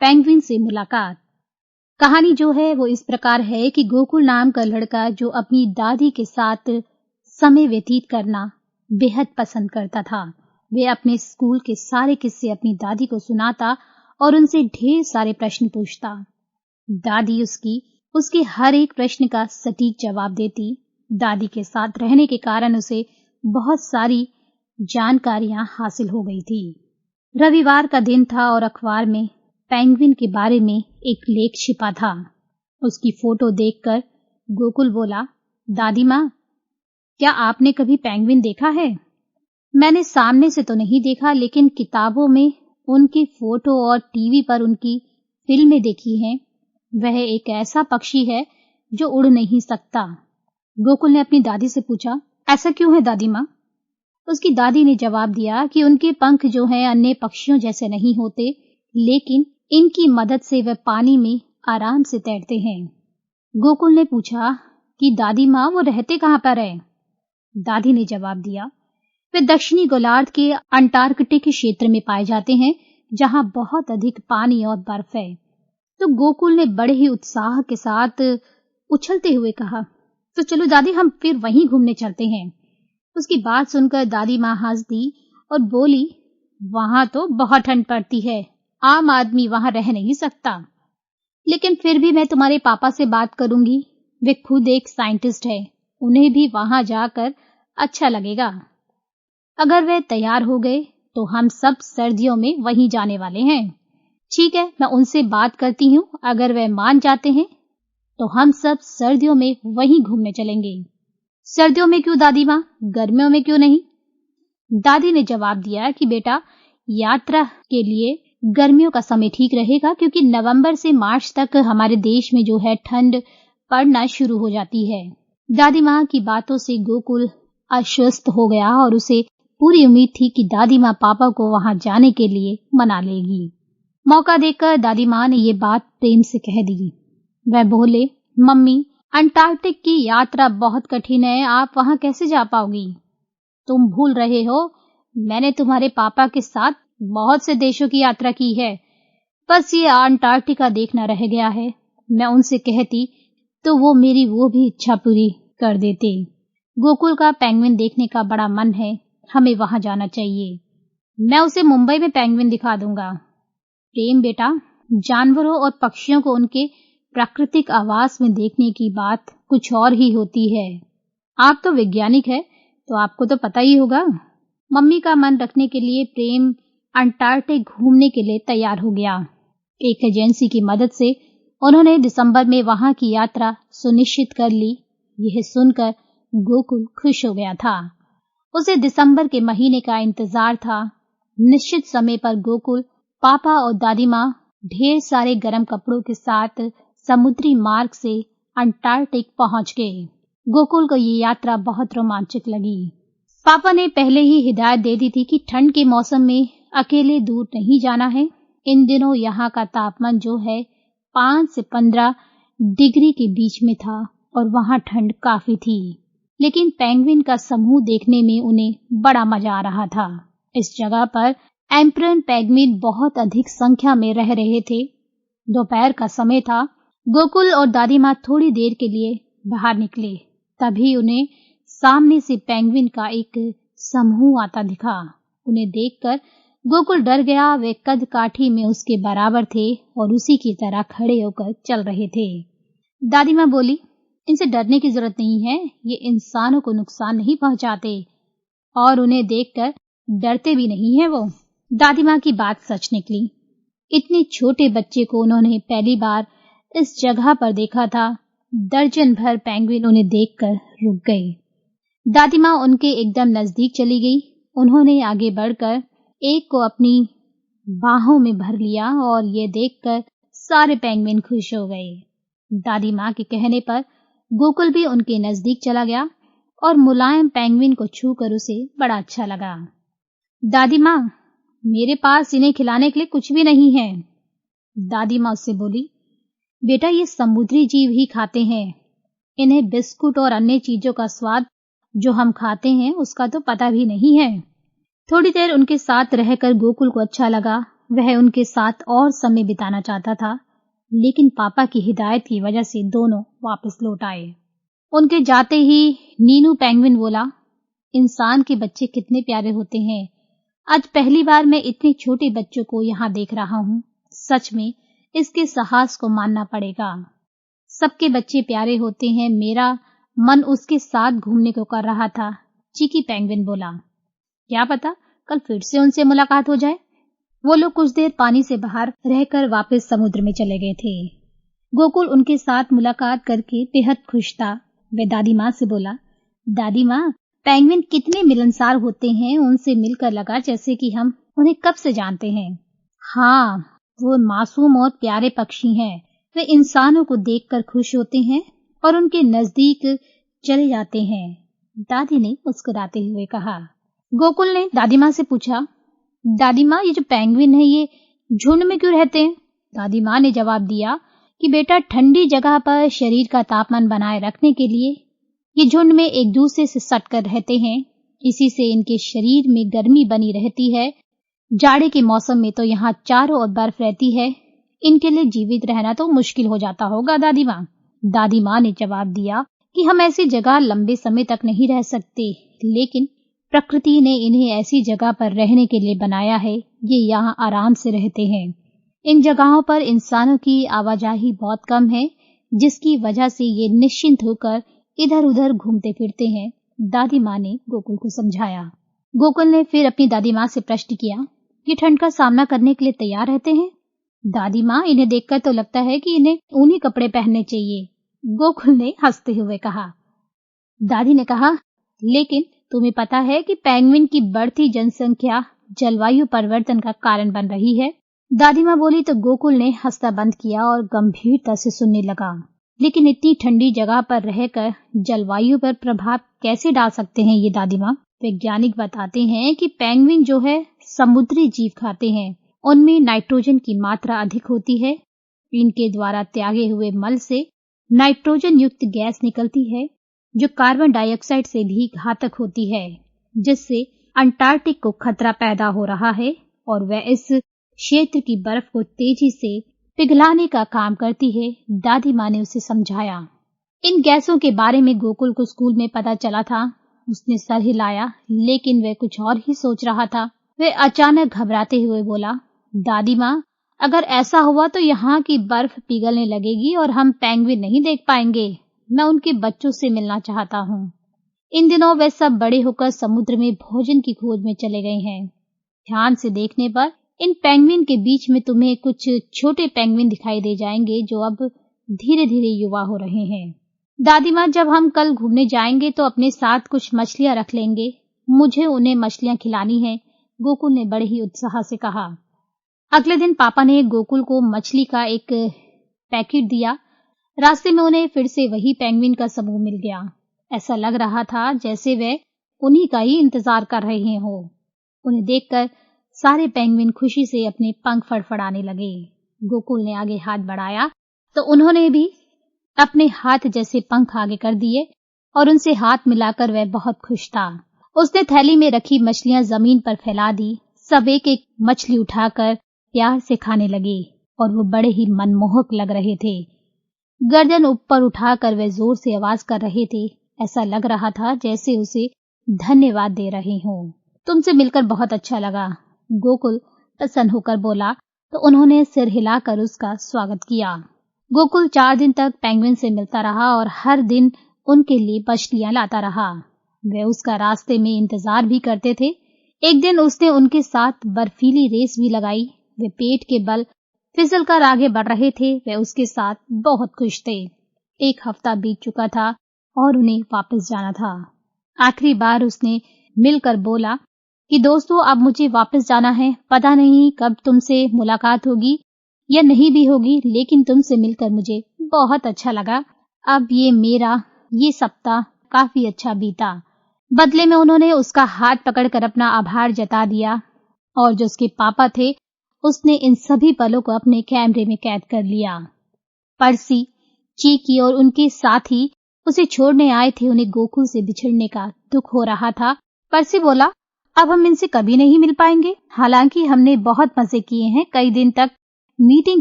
Penguin से मुलाकात। कहानी जो है वो इस प्रकार है कि गोकुल नाम का लड़का जो अपनी दादी के साथ समय व्यतीत करना बेहद पसंद करता था। वे अपने स्कूल के सारे किस्से अपनी दादी को सुनाता और उनसे ढेर सारे प्रश्न पूछता। दादी उसके हर एक प्रश्न का सटीक जवाब देती। दादी के साथ रहने के कारण उसे बहुत सारी जानकारियां हासिल हो गई थी। रविवार का दिन था और अखबार में पेंगुइन के बारे में एक लेख छिपा था। उसकी फोटो देखकर गोकुल बोला, दादी माँ, क्या आपने कभी पेंगुइन देखा है? मैंने सामने से तो नहीं देखा, लेकिन किताबों में उनकी फोटो और टीवी पर उनकी फिल्में देखी हैं। वह एक ऐसा पक्षी है जो उड़ नहीं सकता। गोकुल ने अपनी दादी से पूछा, ऐसा क्यों है दादी माँ? उसकी दादी ने जवाब दिया कि उनके पंख जो हैं अन्य पक्षियों जैसे नहीं होते, लेकिन इनकी मदद से वे पानी में आराम से तैरते हैं। गोकुल ने पूछा कि दादी माँ, वो रहते कहाँ पर है? दादी ने जवाब दिया, वे दक्षिणी गोलार्ध के अंटार्कटिक क्षेत्र में पाए जाते हैं, जहाँ बहुत अधिक पानी और बर्फ है। तो गोकुल ने बड़े ही उत्साह के साथ उछलते हुए कहा, तो चलो दादी, हम फिर वहीं घूमने चलते हैं। उसकी बात सुनकर दादी माँ हंस दी और बोली, वहां तो बहुत ठंड पड़ती है, आम आदमी वहां रह नहीं सकता। लेकिन फिर भी मैं तुम्हारे पापा से बात करूंगी, वे खुद एक साइंटिस्ट है, उन्हें भी वहां जाकर अच्छा लगेगा। अगर वे तैयार हो गए तो हम सब सर्दियों में वहीं जाने वाले हैं। ठीक है, मैं उनसे बात करती हूँ, अगर वे मान जाते हैं तो हम सब सर्दियों में वहीं घूमने चलेंगे। सर्दियों में क्यों दादी माँ, गर्मियों में क्यों नहीं? दादी ने जवाब दिया कि बेटा, यात्रा के लिए गर्मियों का समय ठीक रहेगा, क्योंकि नवंबर से मार्च तक हमारे देश में जो है ठंड पड़ना शुरू हो जाती है। दादी माँ की बातों से गोकुल आश्वस्त हो गया और उसे पूरी उम्मीद थी कि दादी माँ पापा को वहां जाने के लिए मना लेगी। मौका देखकर दादी माँ ने ये बात प्रेम से कह दी। वह बोले, मम्मी, अंटार्कटिक की यात्रा बहुत कठिन है, आप वहां कैसे जा पाओगी? तुम भूल रहे हो, मैंने तुम्हारे पापा के साथ बहुत से देशों की यात्रा की है, बस ये अंटार्कटिका देखना रह गया है। मैं उनसे कहती तो वो मेरी वो भी इच्छा पूरी कर देते। गोकुल का पेंगुइन देखने का बड़ा मन है, हमें वहां जाना चाहिए। मैं उसे मुंबई में पेंगुइन दिखा दूंगा। प्रेम बेटा, जानवरों और पक्षियों को उनके प्राकृतिक आवास में देखने की बात कुछ और ही होती है। आप तो वैज्ञानिक है, तो आपको तो पता ही होगा। मम्मी का मन रखने के लिए प्रेम अंटार्कटिक घूमने के लिए तैयार हो गया। एक एजेंसी की मदद से उन्होंने दिसंबर में वहां की यात्रा सुनिश्चित कर ली। यह सुनकर गोकुल खुश हो गया था। उसे दिसंबर के महीने का इंतजार था। निश्चित समय पर गोकुल, पापा और दादी माँ ढेर सारे गर्म कपड़ों के साथ समुद्री मार्ग से अंटार्कटिक पहुंच गए। गोकुल को ये यात्रा बहुत रोमांचक लगी। पापा ने पहले ही हिदायत दे दी थी कि ठंड के मौसम में अकेले दूर नहीं जाना है। इन दिनों यहाँ का तापमान जो है 5 से 15 डिग्री के बीच में था और वहाँ ठंड काफी थी। लेकिन पेंगुइन का समूह देखने में उन्हें बड़ा मजा आ रहा था। इस जगह पर एम्परर पेंगुइन बहुत अधिक संख्या में रह रहे थे। दोपहर का समय था। गोकुल और दादी माँ थोड़ी देर के लिए बाहर निकले। तभी उन्हें सामने से पेंगुइन का एक समूह आता दिखा। उन्हें देखकर गोकुल डर गया। वे कद काठी में उसके बराबर थे और उसी की तरह खड़े होकर चल रहे थे। दादी माँ बोली, इनसे डरने की जरूरत नहीं है, ये इंसानों को नुकसान नहीं पहुंचाते और उन्हें देखकर डरते भी नहीं है वो। दादी माँ की बात सच निकली। इतने छोटे बच्चे को उन्होंने पहली बार इस जगह पर देखा था। दर्जन भर पेंगुइन उन्हें देखकर रुक गए। दादी माँ उनके एकदम नजदीक चली गई। उन्होंने आगे बढ़कर एक को अपनी बाहों में भर लिया और ये देखकर सारे पेंगुइन खुश हो गए। दादी माँ के कहने पर गोकुल भी उनके नजदीक चला गया और मुलायम पेंगुइन को छूकर उसे बड़ा अच्छा लगा। दादी माँ, मेरे पास इन्हें खिलाने के लिए कुछ भी नहीं है। दादी माँ उससे बोली, बेटा, ये समुद्री जीव ही खाते हैं। इन्हें बिस्कुट और अन्य चीजों का स्वाद जो हम खाते हैं उसका तो पता भी नहीं है। थोड़ी देर उनके साथ रहकर गोकुल को अच्छा लगा। वह उनके साथ और समय बिताना चाहता था, लेकिन पापा की हिदायत की वजह से दोनों वापस लौट आए। उनके जाते ही नीनू पेंगुइन बोला, इंसान के बच्चे कितने प्यारे होते हैं। आज पहली बार मैं इतने छोटे बच्चों को यहाँ देख रहा हूँ। सच में इसके साहस को मानना पड़ेगा। सबके बच्चे प्यारे होते हैं, मेरा मन उसके साथ घूमने को कर रहा था। चीकी पेंगुइन बोला, क्या पता कल फिर से उनसे मुलाकात हो जाए। वो लोग कुछ देर पानी से बाहर रहकर वापस समुद्र में चले गए थे। गोकुल उनके साथ मुलाकात करके बेहद खुश था। वह दादी माँ से बोला, दादी माँ, पेंगुइन कितने मिलनसार होते हैं। उनसे मिलकर लगा जैसे कि हम उन्हें कब से जानते हैं। हाँ, वो मासूम और प्यारे पक्षी हैं। वे इंसानों को देखकर खुश होते हैं और उनके नजदीक चले जाते हैं, दादी ने मुस्कुराते हुए कहा। गोकुल ने दादी माँ से पूछा, दादी माँ, ये जो पेंगुइन है ये झुंड में क्यों रहते हैं? दादी माँ ने जवाब दिया कि बेटा, ठंडी जगह पर शरीर का तापमान बनाए रखने के लिए ये झुंड में एक दूसरे से सटकर रहते हैं। इसी से इनके शरीर में गर्मी बनी रहती है। जाड़े के मौसम में तो यहाँ चारों ओर बर्फ रहती है। इनके लिए जीवित रहना तो मुश्किल हो जाता होगा दादी माँ। दादी माँ ने जवाब दिया कि हम ऐसी जगह लंबे समय तक नहीं रह सकते, लेकिन प्रकृति ने इन्हें ऐसी जगह पर रहने के लिए बनाया है। ये यहाँ आराम से रहते हैं। इन जगहों पर इंसानों की आवाजाही बहुत कम है, जिसकी वजह से ये निश्चिंत होकर इधर उधर घूमते फिरते हैं, दादी माँ ने गोकुल को समझाया। गोकुल ने फिर अपनी दादी माँ से प्रश्न किया, ये ठंड का सामना करने के लिए तैयार रहते हैं? दादी माँ, इन्हें देखकर तो लगता है कि इन्हें ऊनी कपड़े पहनने चाहिए, गोकुल ने हंसते हुए कहा। दादी ने कहा, लेकिन तुम्हें पता है कि पेंगुइन की बढ़ती जनसंख्या जलवायु परिवर्तन का कारण बन रही है। दादी माँ बोली तो गोकुल ने हंसना बंद किया और गंभीरता से सुनने लगा। लेकिन इतनी ठंडी जगह पर रहकर जलवायु पर प्रभाव कैसे डाल सकते हैं ये दादी माँ? वैज्ञानिक बताते हैं कि पेंगुइन जो है समुद्री जीव खाते हैं। उनमें नाइट्रोजन की मात्रा अधिक होती है। इनके द्वारा त्यागे हुए मल से नाइट्रोजन युक्त गैस निकलती है, जो कार्बन डाइऑक्साइड से भी घातक होती है, जिससे अंटार्कटिक को खतरा पैदा हो रहा है और वह इस क्षेत्र की बर्फ को तेजी से पिघलाने का काम करती है, दादी माँ ने उसे समझाया। इन गैसों के बारे में गोकुल को स्कूल में पता चला था। उसने सर हिलाया, लेकिन वह कुछ और ही सोच रहा था। वह अचानक घबराते हुए बोला, दादी माँ, अगर ऐसा हुआ तो यहाँ की बर्फ पिघलने लगेगी और हम पेंगुइन नहीं देख पाएंगे। मैं उनके बच्चों से मिलना चाहता हूँ। इन दिनों वे सब बड़े होकर समुद्र में भोजन की खोज में चले गए हैं। ध्यान से देखने पर इन पेंगुइन के बीच में तुम्हें कुछ छोटे पेंगुइन दिखाई दे जाएंगे, जो अब धीरे धीरे युवा हो रहे हैं। दादी माँ, जब हम कल घूमने जाएंगे तो अपने साथ कुछ मछलियाँ रख लेंगे। मुझे उन्हें मछलियाँ खिलानी है, गोकुल ने बड़े ही उत्साह से कहा। अगले दिन पापा ने गोकुल को मछली का एक पैकेट दिया। रास्ते में उन्हें फिर से वही पेंगुइन का समूह मिल गया। ऐसा लग रहा था जैसे वे उन्हीं का ही इंतजार कर रहे हो। उन्हें देखकर सारे पेंगुइन खुशी से अपने पंख फड़फड़ाने लगे। गोकुल ने आगे हाथ बढ़ाया तो उन्होंने भी अपने हाथ जैसे पंख आगे कर दिए और उनसे हाथ मिलाकर वह बहुत खुश था। उसने थैली में रखी मछलियां जमीन पर फैला दी। सब एक एक मछली उठाकर प्यार से खाने लगे और वो बड़े ही मनमोहक लग रहे थे। गर्दन ऊपर उठाकर वे जोर से आवाज कर रहे थे। ऐसा लग रहा था जैसे उसे धन्यवाद दे रहे हों। तुमसे मिलकर बहुत अच्छा लगा, गोकुल प्रसन्न होकर बोला तो उन्होंने सिर हिलाकर उसका स्वागत किया। गोकुल 4 दिन तक पेंगुइन से मिलता रहा और हर दिन उनके लिए मछलियां लाता रहा। वे उसका रास्ते में इंतजार भी करते थे। एक दिन उसने उनके साथ बर्फीली रेस भी लगाई। वे पेट के बल फिसलकर आगे बढ़ रहे थे। वे उसके साथ बहुत खुश थे। 1 हफ्ता बीत चुका था और उन्हें वापस जाना था। आखिरी बार उसने मिलकर बोला कि दोस्तों, अब मुझे वापस जाना है। पता नहीं कब तुमसे मुलाकात होगी या नहीं भी होगी, लेकिन तुमसे मिलकर मुझे बहुत अच्छा लगा। अब ये सप्ताह काफी अच्छा बीता। बदले में उन्होंने उसका हाथ पकड़कर अपना आभार जता दिया और जो उसके पापा थे उसने इन सभी पलों को अपने कैमरे में कैद कर लिया। पर्सी, चीकी और उनके साथी उसे छोड़ने आए थे। उन्हें गोकुल से बिछड़ने का दुख हो रहा था। पर्सी बोला, अब हम इनसे कभी नहीं मिल पाएंगे। हालांकि हमने बहुत मजे किए हैं। कई दिन तक मीटिंग